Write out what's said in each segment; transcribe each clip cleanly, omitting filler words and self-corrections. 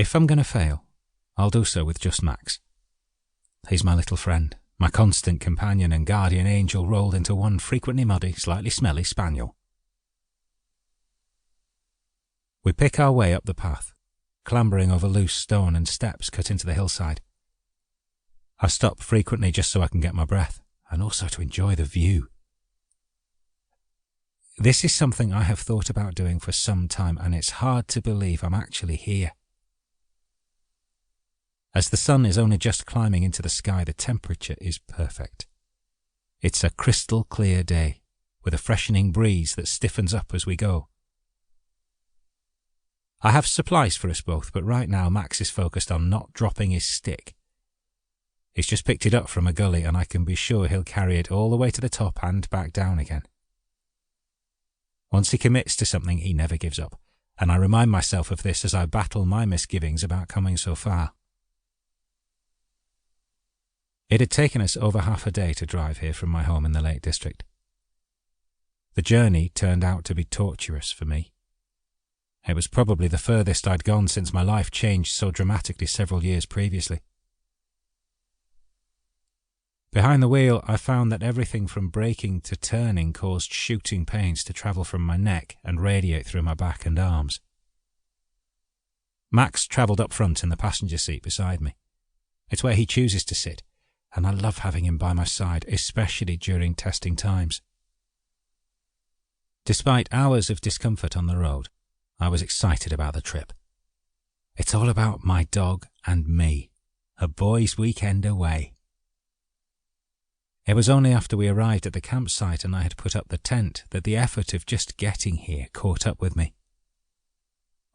If I'm going to fail, I'll do so with just Max. He's my little friend, my constant companion and guardian angel rolled into one frequently muddy, slightly smelly Spaniel. We pick our way up the path, clambering over loose stone and steps cut into the hillside. I stop frequently just so I can get my breath, and also to enjoy the view. This is something I have thought about doing for some time, and it's hard to believe I'm actually here. As the sun is only just climbing into the sky, the temperature is perfect. It's a crystal clear day, with a freshening breeze that stiffens up as we go. I have supplies for us both, but right now Max is focused on not dropping his stick. He's just picked it up from a gully, and I can be sure he'll carry it all the way to the top and back down again. Once he commits to something, he never gives up, and I remind myself of this as I battle my misgivings about coming so far. It had taken us over half a day to drive here from my home in the Lake District. The journey turned out to be torturous for me. It was probably the furthest I'd gone since my life changed so dramatically several years previously. Behind the wheel, I found that everything from braking to turning caused shooting pains to travel from my neck and radiate through my back and arms. Max travelled up front in the passenger seat beside me. It's where he chooses to sit, and I love having him by my side, especially during testing times. Despite hours of discomfort on the road, I was excited about the trip. It's all about my dog and me, a boys' weekend away. It was only after we arrived at the campsite and I had put up the tent that the effort of just getting here caught up with me.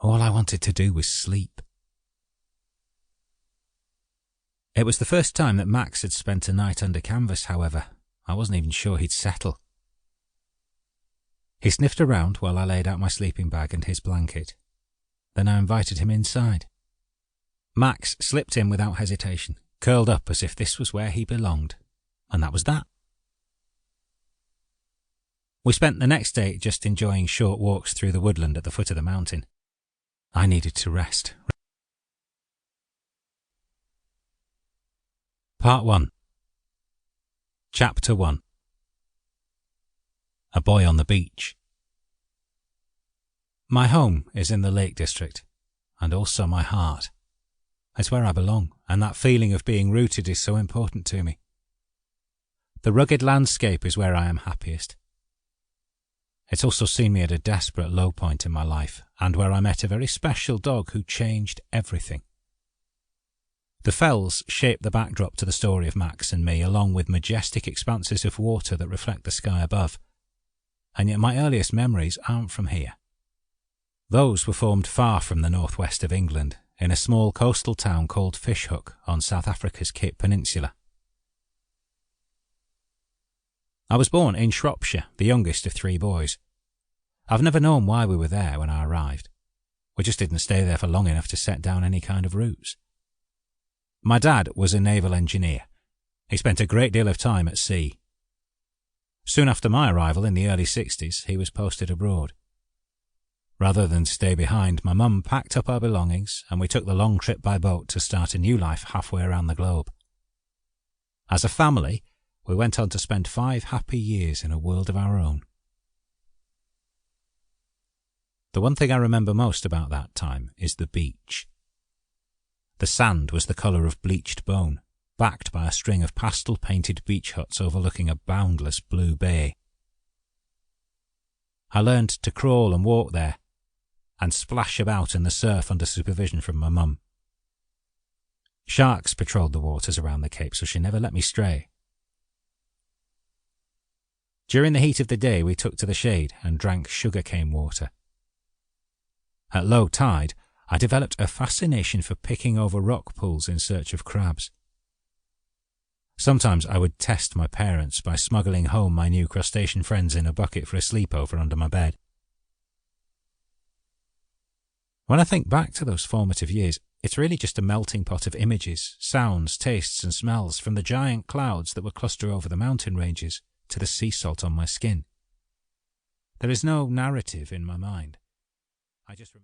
All I wanted to do was sleep. It was the first time that Max had spent a night under canvas, however. I wasn't even sure he'd settle. He sniffed around while I laid out my sleeping bag and his blanket. Then I invited him inside. Max slipped in without hesitation, curled up as if this was where he belonged. And that was that. We spent the next day just enjoying short walks through the woodland at the foot of the mountain. I needed to rest. Part 1. Chapter 1. A Boy on the Beach. My home is in the Lake District, and also my heart. It's where I belong, and that feeling of being rooted is so important to me. The rugged landscape is where I am happiest. It's also seen me at a desperate low point in my life, and where I met a very special dog who changed everything. The fells shape the backdrop to the story of Max and me, along with majestic expanses of water that reflect the sky above. And yet my earliest memories aren't from here. Those were formed far from the northwest of England, in a small coastal town called Fishhook on South Africa's Cape Peninsula. I was born in Shropshire, the youngest of 3 boys. I've never known why we were there when I arrived. We just didn't stay there for long enough to set down any kind of roots. My dad was a naval engineer. He spent a great deal of time at sea. Soon after my arrival in the early 60s, he was posted abroad. Rather than stay behind, my mum packed up our belongings and we took the long trip by boat to start a new life halfway around the globe. As a family, we went on to spend 5 happy years in a world of our own. The one thing I remember most about that time is the beach. The sand was the colour of bleached bone, backed by a string of pastel-painted beach huts overlooking a boundless blue bay. I learned to crawl and walk there, and splash about in the surf under supervision from my mum. Sharks patrolled the waters around the cape, so she never let me stray. During the heat of the day, we took to the shade and drank sugarcane water. At low tide, I developed a fascination for picking over rock pools in search of crabs. Sometimes I would test my parents by smuggling home my new crustacean friends in a bucket for a sleepover under my bed. When I think back to those formative years, it's really just a melting pot of images, sounds, tastes and smells from the giant clouds that would cluster over the mountain ranges to the sea salt on my skin. There is no narrative in my mind. I just remember.